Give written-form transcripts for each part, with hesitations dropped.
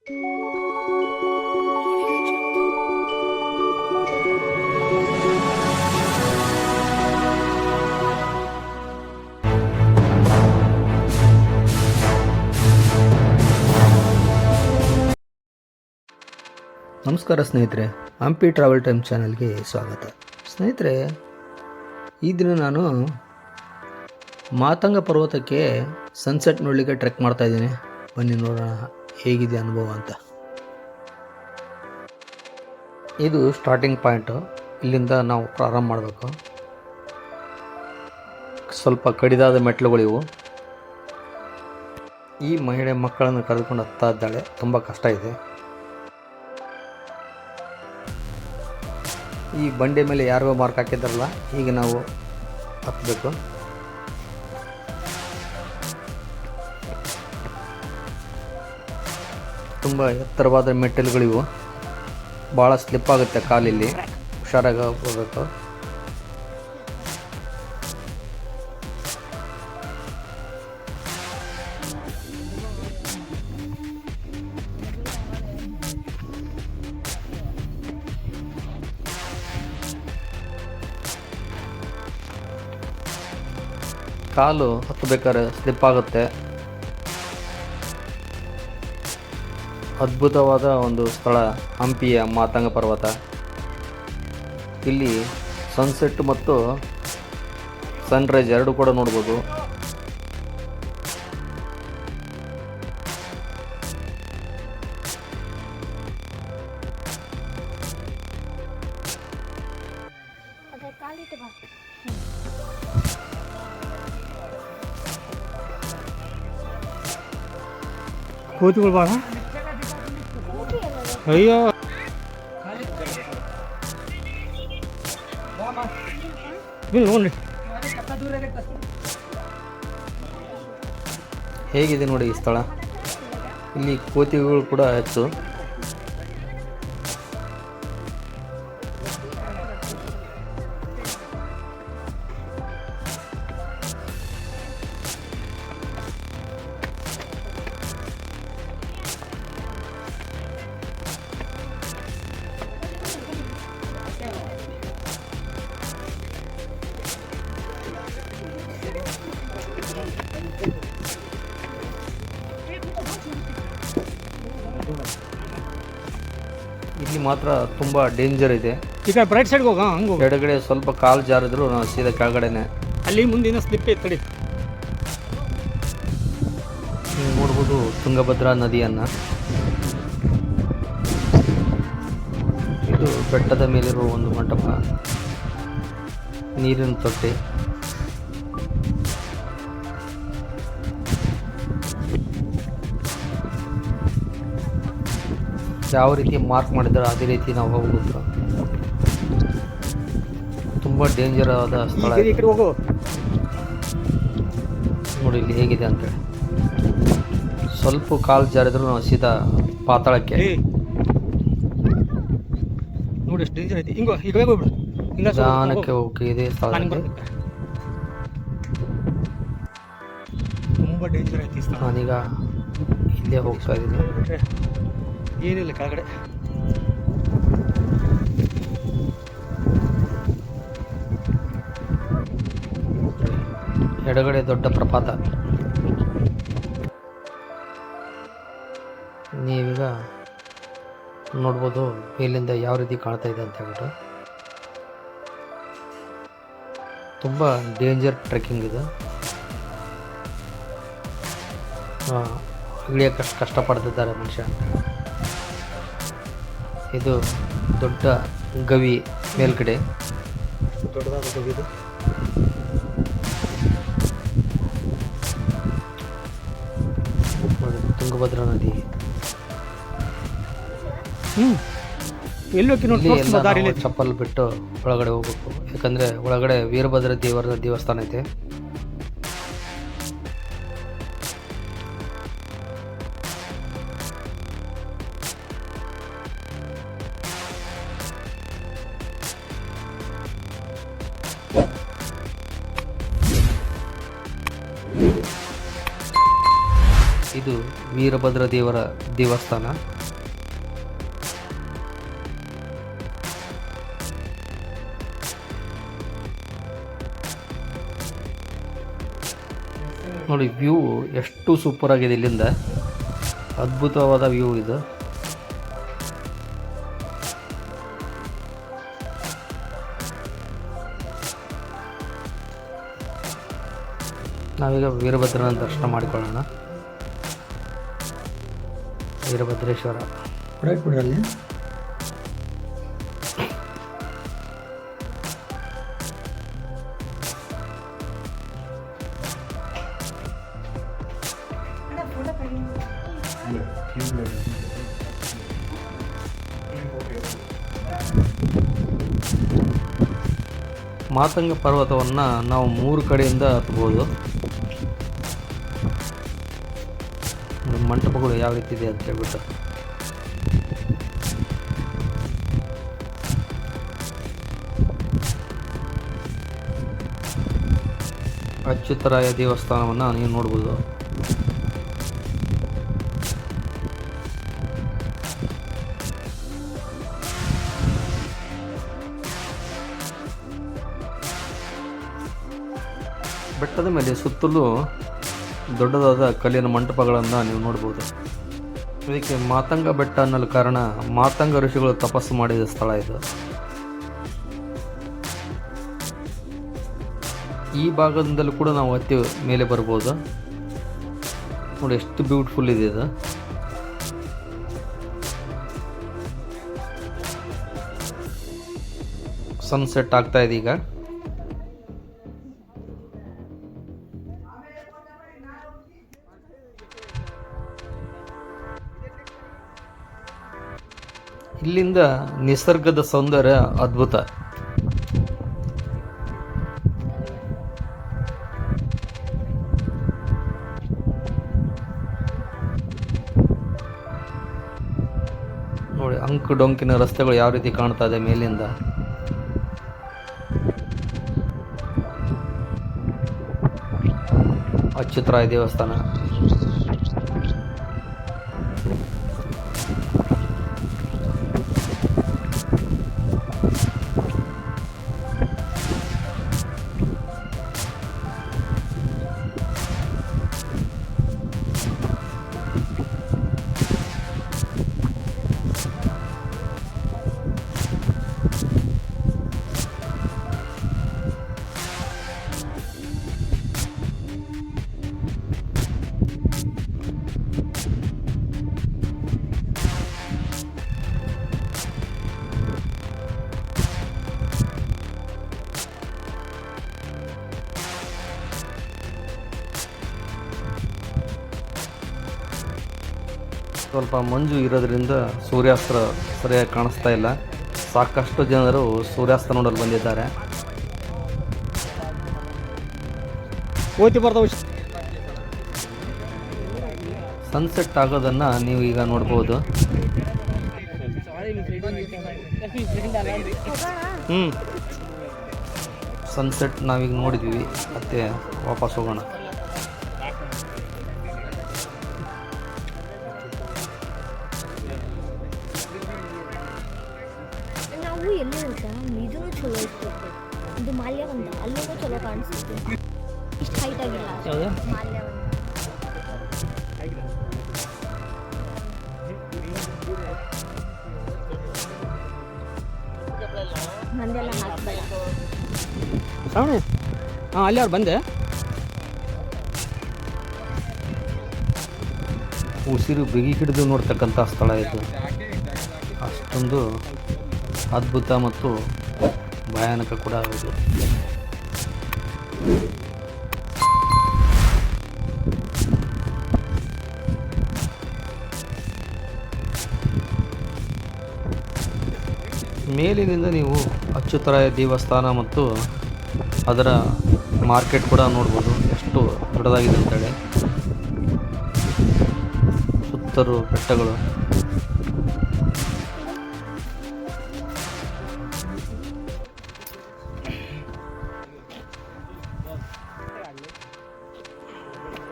ನಮಸ್ಕಾರ ಸ್ನೇಹಿತರೆ, Hampi travel time ಚಾನಲ್ಗೆ ಸ್ವಾಗತ. ಸ್ನೇಹಿತರೆ, ಈ ದಿನ ನಾನು ಮಾತಂಗ ಪರ್ವತಕ್ಕೆ ಸನ್ಸೆಟ್ ನೋಡಲಿಕ್ಕೆ ಟ್ರೆಕ್ ಮಾಡ್ತಾ ಇದ್ದೀನಿ. ಬನ್ನಿ ನೋಡೋಣ ಹೇಗಿದೆ ಅನುಭವ ಅಂತ. ಇದು ಸ್ಟಾರ್ಟಿಂಗ್ ಪಾಯಿಂಟು. ಇಲ್ಲಿಂದ ನಾವು ಪ್ರಾರಂಭ ಮಾಡಬೇಕು. ಸ್ವಲ್ಪ ಕಡಿದಾದ ಮೆಟ್ಲುಗಳಿವು. ಈ ಮಹಿಳೆ ಮಕ್ಕಳನ್ನು ಕರೆದುಕೊಂಡು ಹತ್ತಾ ಇದ್ದಾಳೆ. ತುಂಬ ಕಷ್ಟ ಇದೆ. ಈ ಬಂಡೆ ಮೇಲೆ ಯಾರಿಗೋ ಮಾರ್ಕ್ ಹಾಕಿದ್ದಾರಲ್ಲ, ಈಗ ನಾವು ಹತ್ತಬೇಕು. ತುಂಬ ಎತ್ತರವಾದ ಮೆಟ್ಟಿಲುಗಳಿವು. ಭಾಳ ಸ್ಲಿಪ್ ಆಗುತ್ತೆ ಕಾಲಿಲ್ಲಿ, ಹುಷಾರಾಗಿ ಹೋಗಬೇಕು. ಕಾಲು ಹತ್ತಬೇಕಾದ್ರೆ ಸ್ಲಿಪ್ ಆಗುತ್ತೆ. ಅದ್ಭುತವಾದ ಒಂದು ಸ್ಥಳ ಹಂಪಿಯ ಮಾತಂಗ ಪರ್ವತ. ಇಲ್ಲಿ ಸನ್ಸೆಟ್ ಮತ್ತು ಸನ್ರೈಸ್ ಎರಡು ಕೂಡ ನೋಡ್ಬೋದು. ಕೋತಿಗಳು ಬಾಳ ಅಯ್ಯೋ ನೋಡ್ರಿ ಹೇಗಿದೆ ನೋಡಿ ಈ ಸ್ಥಳ. ಇಲ್ಲಿ ಕೋತಿಗಳು ಕೂಡ ಹೆಚ್ಚು. ಇಲ್ಲಿ ಮಾತ್ರ ತುಂಬ ಡೇಂಜರ್ ಇದೆ. ಈಗ ರೈಟ್ ಸೈಡ್ಗೆ ಹೋಗ, ಹಂಗೆ ಎಡಗಡೆ ಸ್ವಲ್ಪ ಕಾಲು ಜಾರಿದ್ರು ನಾವು ಸೀದಾ ಕೆಳಗಡೆನೆ. ಅಲ್ಲಿ ಮುಂದಿನ ಸ್ಲಿಪ್ ಐತೆ. ನೋಡ್ಬೋದು ತುಂಗಭದ್ರಾ ನದಿಯನ್ನು. ಇದು ಬೆಟ್ಟದ ಮೇಲಿರುವ ಒಂದು ಮಂಟಪ, ನೀರಿನ ತೊಟ್ಟಿ. ಯಾವ ರೀತಿ ಮಾರ್ಕ್ ಮಾಡಿದ್ದಾರೆ ಅದೇ ರೀತಿ ನಾವು ಹೋಗ್ಬೋದು. ತುಂಬ ಡೇಂಜರ್ ಆದ ಸ್ಥಳ. ನೋಡಿ ಇಲ್ಲಿ ಹೇಗಿದೆ ಅಂತೇಳಿ. ಸ್ವಲ್ಪ ಕಾಲು ಜಾರಿದ್ರು ನಾವು ಸೀದಾ ಪಾತಾಳಕ್ಕೆ. ನೋಡಿ ಎಷ್ಟು ಡೇಂಜರ್ ಐತಿ. ಹಿಂಗ ಈಗ ಹೋಗ್ಬಿಡು. ನಿಧಾನಕ್ಕೆ ಹೋಗಿದೆ ಸ್ಥಳ. ತುಂಬ ಡೇಂಜರ್ ಐತಿ ಸ್ಥಳ. ನಾನೀಗ ಇಲ್ಲೇ ಹೋಗ್ತಾ ಇದ್ದೀನಿ. ಏನಿಲ್ಲ ಕೆಳಗಡೆ. ಎಡಗಡೆ ದೊಡ್ಡ ಪ್ರಪಾತ. ನೀವೀಗ ನೋಡ್ಬೋದು ಮೇಲಿಂದ ಯಾವ ರೀತಿ ಕಾಣ್ತಾ ಇದೆ ಅಂತ ಹೇಳ್ಬಿಟ್ಟು. ತುಂಬ ಡೇಂಜರ್ ಟ್ರೆಕ್ಕಿಂಗ್ ಇದು. ಇಳಿಯೋಕ್ಕಷ್ಟು ಕಷ್ಟಪಡ್ತಿದ್ದಾರೆ ಮನುಷ್ಯ. ಇದು ದೊಡ್ಡ ಗವಿ ಮೇಲ್ಗಡೆ. ದೊಡ್ಡದಾದ ಗವಿ ಇದು. ತುಂಗಭದ್ರಾ ನದಿ. ಎಲ್ಲೋಕಿ ಚಪ್ಪಲ್ ಬಿಟ್ಟು ಒಳಗಡೆ ಹೋಗ್ಬೇಕು. ಯಾಕಂದರೆ ಒಳಗಡೆ ವೀರಭದ್ರ ದೇವರ ದೇವಸ್ಥಾನ ಐತೆ. ಇದು ವೀರಭದ್ರ ದೇವರ ದೇವಸ್ಥಾನ. ನೋಡಿ ವ್ಯೂ ಎಷ್ಟು ಸೂಪರ್ ಆಗಿದೆ. ಇಲ್ಲಿಂದ ಅದ್ಭುತವಾದ ವ್ಯೂ ಇದು. ನಾವೀಗ ವೀರಭದ್ರನ ದರ್ಶನ ಮಾಡಿಕೊಳ್ಳೋಣ. ವೀರಭದ್ರೇಶ್ವರ ಅಲ್ಲಿ ಮಾತಂಗ ಪರ್ವತವನ್ನು ನಾವು 3 ಕಡೆಯಿಂದ ಹತ್ಬೋದು. ಮಂಟಪಗಳು ಯಾವ ರೀತಿ ಇದೆ ಅಂತ ಹೇಳ್ಬಿಟ್ಟು ಅಚ್ಯುತರಾಯ ದೇವಸ್ಥಾನವನ್ನು ನೀವು ನೋಡ್ಬೋದು. ಬೆಟ್ಟದ ಮೇಲೆ ಸುತ್ತಲೂ ದೊಡ್ಡದಾದ ಕಲ್ಲಿನ ಮಂಟಪಗಳನ್ನು ನೀವು ನೋಡ್ಬೋದು. ಇದಕ್ಕೆ ಮಾತಂಗ ಬೆಟ್ಟ ಅನ್ನಲು ಕಾರಣ ಮಾತಂಗ ಋಷಿಗಳು ತಪಸ್ಸು ಮಾಡಿದ ಸ್ಥಳ ಇದು. ಈ ಭಾಗದಿಂದಲೂ ಕೂಡ ನಾವು ಹತ್ತಿ ಮೇಲೆ ಬರ್ಬೋದು. ನೋಡಿ ಎಷ್ಟು ಬ್ಯೂಟಿಫುಲ್ ಇದೆ ಇದು. ಸನ್ಸೆಟ್ ಆಗ್ತಾ ಇದೆ ಈಗ. ಇಲ್ಲಿಂದ ನಿಸರ್ಗದ ಸೌಂದರ್ಯ ಅದ್ಭುತ. ನೋಡಿ ಅಂಕು ಡೊಂಕಿನ ರಸ್ತೆಗಳು ಯಾವ ರೀತಿ ಕಾಣ್ತಾ ಇದೆ ಮೇಲಿಂದ. ಅಚ್ಯುತರಾಯ ದೇವಸ್ಥಾನ. ಸ್ವಲ್ಪ ಮಂಜು ಇರೋದ್ರಿಂದ ಸೂರ್ಯಾಸ್ತ ಸರಿಯಾಗಿ ಕಾಣಿಸ್ತಾ ಇಲ್ಲ. ಸಾಕಷ್ಟು ಜನರು ಸೂರ್ಯಾಸ್ತ ನೋಡಲು ಬಂದಿದ್ದಾರೆ. ಸನ್ಸೆಟ್ ಆಗೋದನ್ನು ನೀವು ಈಗ ನೋಡ್ಬೋದು. ಸನ್ಸೆಟ್ ನಾವೀಗ ನೋಡಿದ್ವಿ, ಮತ್ತೆ ವಾಪಸ್ ಹೋಗೋಣ. ನಾವು ಎಲ್ಲಿ ಗೊತ್ತಾ, ಇದೂ ಚಲೋ ಇತ್ತು. ಇದು ಮಾಲ್ಯವನ್ನ ಅಲ್ಲೂ ಚಲೋ ಕಾಣಿಸುತ್ತೆ. ಇಷ್ಟು ಹೈಟ್ ಆಗಿಲ್ಲ ಮಾಲ್ಯವನ್ನ. ನಂದೆಲ್ಲ ಹಾಕ್ಬೇಡ. ಅಲ್ಲಿ ಅವ್ರು ಬಂದೆ. ಉಸಿರು ಬಿಗಿ ಹಿಡಿದು ನೋಡ್ತಕ್ಕಂಥ ಸ್ಥಳ ಇದು. ಅಷ್ಟೊಂದು ಅದ್ಭುತ ಮತ್ತು ಭಯಾನಕ ಕೂಡ ಹೌದು. ಮೇಲಿನಿಂದ ನೀವು ಅಚ್ಯುತರಾಯ ದೇವಸ್ಥಾನ ಮತ್ತು ಅದರ ಮಾರ್ಕೆಟ್ ಕೂಡ ನೋಡ್ಬೋದು, ಎಷ್ಟು ದೊಡ್ಡದಾಗಿದೆ ಅಂತೇಳಿ. ಸುತ್ತಲೂ ಬೆಟ್ಟಗಳು.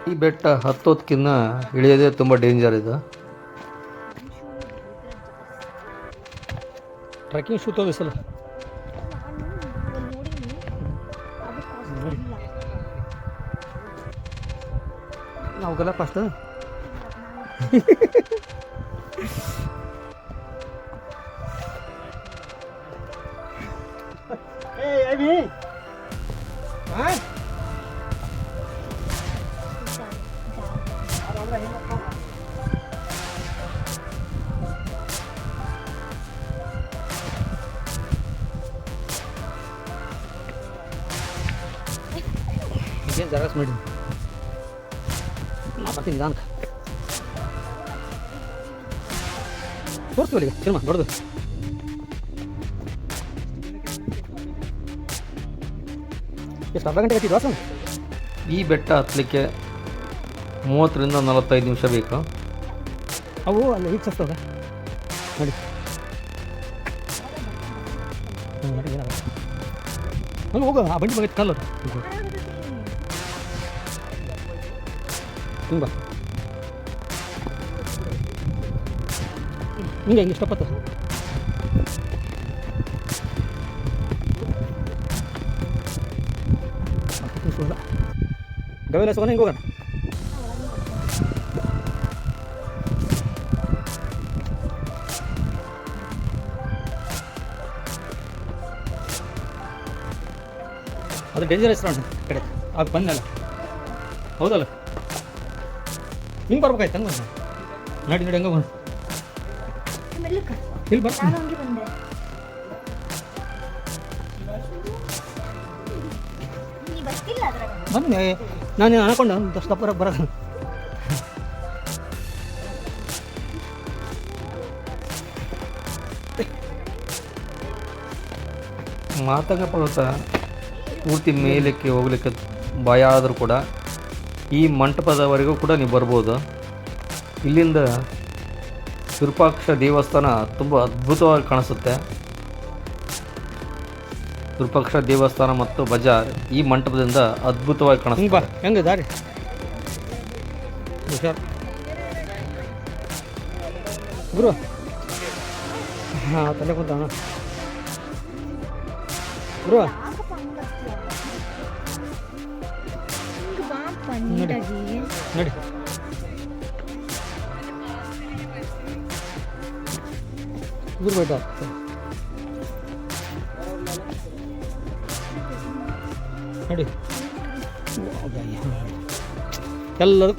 ಈ ಬೆಟ್ಟ ಹತ್ತೋದಕ್ಕಿಂತ ಇಳಿಯೋದೇ ತುಂಬ ಡೇಂಜರ್ ಇದು. ಟ್ರೆಕ್ಕಿಂಗ್ ಶೂ ತೋರಿಸಲ್ಲ. ನಾವುಗೆಲ್ಲ ಫಸ್ಟ್ ಏನು ಜರಾಕ್ಸ್ ಮಾಡಿ ಬರ್ತೀನಿ ಜಾನ್ಕ ತೋರಿಸ್ತೀವಲ್ಲ ಈಗ ಸಿನಿಮಾ ದೊಡ್ಡದು. ಎಷ್ಟು ಅರ್ಧ ಗಂಟೆ ಹತ್ತಿದ್ದು ವಾಸ? ಈ ಬೆಟ್ಟ ಹತ್ತಲಿಕ್ಕೆ 30ರಿಂದ 45 ನಿಮಿಷ ಬೇಕು. ಅವು ಅಲ್ಲಿ ಈಗ ಸಸ್ತದ ನೋಡಿ. ನೋಡಿ ಏನಾಗ ಅಲ್ಲಿ ಹೋಗ ಆ ಬಂಡಿ ಬಗ್ಗೆ ಕಲ್ಲ ತುಂಬ ಹಿಂಗೆ ಹಿಂಗೆ ಇಷ್ಟಪತ್ತು ಗವೆಲ್ಲ ಸೋನ ಹಿಂಗೆ ಹೋಗೋಣ. ಅದು ಡೇಂಜರಸ್ ರಾಡ್ ಕಡೆ ಅದು ಬಂದಲ್ಲ ಹೌದಲ್ಲ ಹಿಂಗೆ ಬರ್ಬೇಕಾಯ್ತು ಹಂಗೆ ನಡಿ ನಡಿ ಹಂಗೆ ಬಂದು ಇಲ್ಲಿ ಬರ್ತೀನಿ ಬನ್ನಿ. ನಾನು ಅನ್ಕೊಂಡೆ ಒಂದು ಸ್ಟಪ್ ಬರೋದು. ಮಾತಂಗ ಪರ್ವತ ಪೂರ್ತಿ ಮೇಲಕ್ಕೆ ಹೋಗ್ಲಿಕ್ಕೆ ಭಯ ಆದರೂ ಕೂಡ ಈ ಮಂಟಪದವರೆಗೂ ಕೂಡ ನೀವು ಬರ್ಬೋದು. ಇಲ್ಲಿಂದ ವಿರೂಪಾಕ್ಷ ದೇವಸ್ಥಾನ ತುಂಬ ಅದ್ಭುತವಾಗಿ ಕಾಣಿಸುತ್ತೆ. ವಿರೂಪಾಕ್ಷ ದೇವಸ್ಥಾನ ಮತ್ತು ಬಜಾರ್ ಈ ಮಂಟಪದಿಂದ ಅದ್ಭುತವಾಗಿ ಕಾಣಿಸುತ್ತೆ. ಬಾ ಹೆಂಗೆ ದಾರಿ ಹುಷಾರ್ ಗುರು. ಹಾಂ ತಲೆ ಕುಂತ ಗುರು ನಡಿ ನಡಿ. ಗುರು ಬೇಟ ನಡಿ ಎಲ್ಲರೂ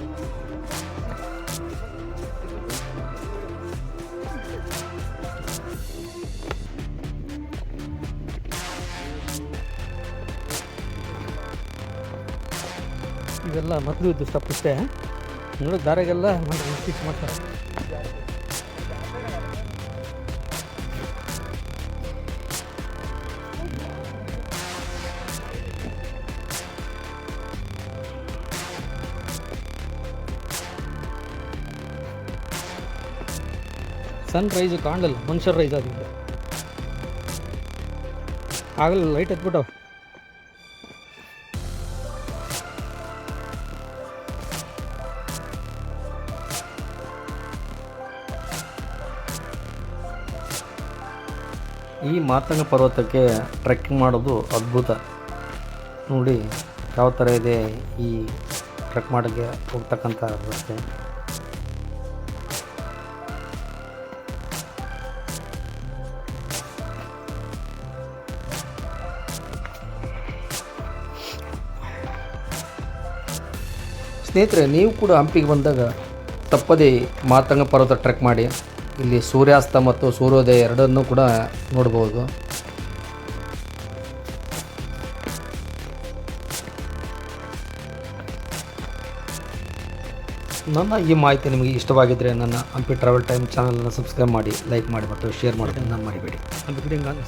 ಇವೆಲ್ಲ ಮೊದಲು ಇದ್ದು ಸ್ಟಪ್ ಇಷ್ಟೇ ನೋಡಿ. ದಾರಿಗೆಲ್ಲ ಫಿಕ್ಸ್ ಮಾಡ್ತಾರೆ. ಸನ್ ರೈಸ್ ಕಾಣಲಿಲ್ಲ, ಮನುಷ್ಯರ ರೈಸ್ ಆಗಿದೆ. ಆಗಲ್ಲ ಲೈಟ್ ಎತ್ಬಿಟ್ಟವ. ಈ ಮಾತಂಗ ಪರ್ವತಕ್ಕೆ ಟ್ರೆಕ್ಕಿಂಗ್ ಮಾಡೋದು ಅದ್ಭುತ. ನೋಡಿ ಯಾವ ಥರ ಇದೆ ಈ ಟ್ರೆಕ್ ಮಾಡೋಕ್ಕೆ ಹೋಗ್ತಕ್ಕಂಥ ರಸ್ತೆ. ಸ್ನೇಹಿತರೆ, ನೀವು ಕೂಡ ಹಂಪಿಗೆ ಬಂದಾಗ ತಪ್ಪದೇ ಮಾತಂಗ ಪರ್ವತ ಟ್ರೆಕ್ ಮಾಡಿ. ಇಲ್ಲಿ ಸೂರ್ಯಾಸ್ತ ಮತ್ತು ಸೂರ್ಯೋದಯ ಎರಡನ್ನೂ ಕೂಡ ನೋಡ್ಬೋದು. ನನ್ನ ಈ ಮಾಹಿತಿ ನಿಮಗೆ ಇಷ್ಟವಾಗಿದ್ದರೆ ನನ್ನ ಹಂಪಿ ಟ್ರಾವೆಲ್ ಟೈಮ್ ಚಾನಲನ್ನು ಸಬ್ಸ್ಕ್ರೈಬ್ ಮಾಡಿ, ಲೈಕ್ ಮಾಡಿ ಮತ್ತು ಶೇರ್ ಮಾಡೋದನ್ನು ಮರಿಬೇಡಿ. ಅದು ಬಿಡಿ ಹಂಗೆ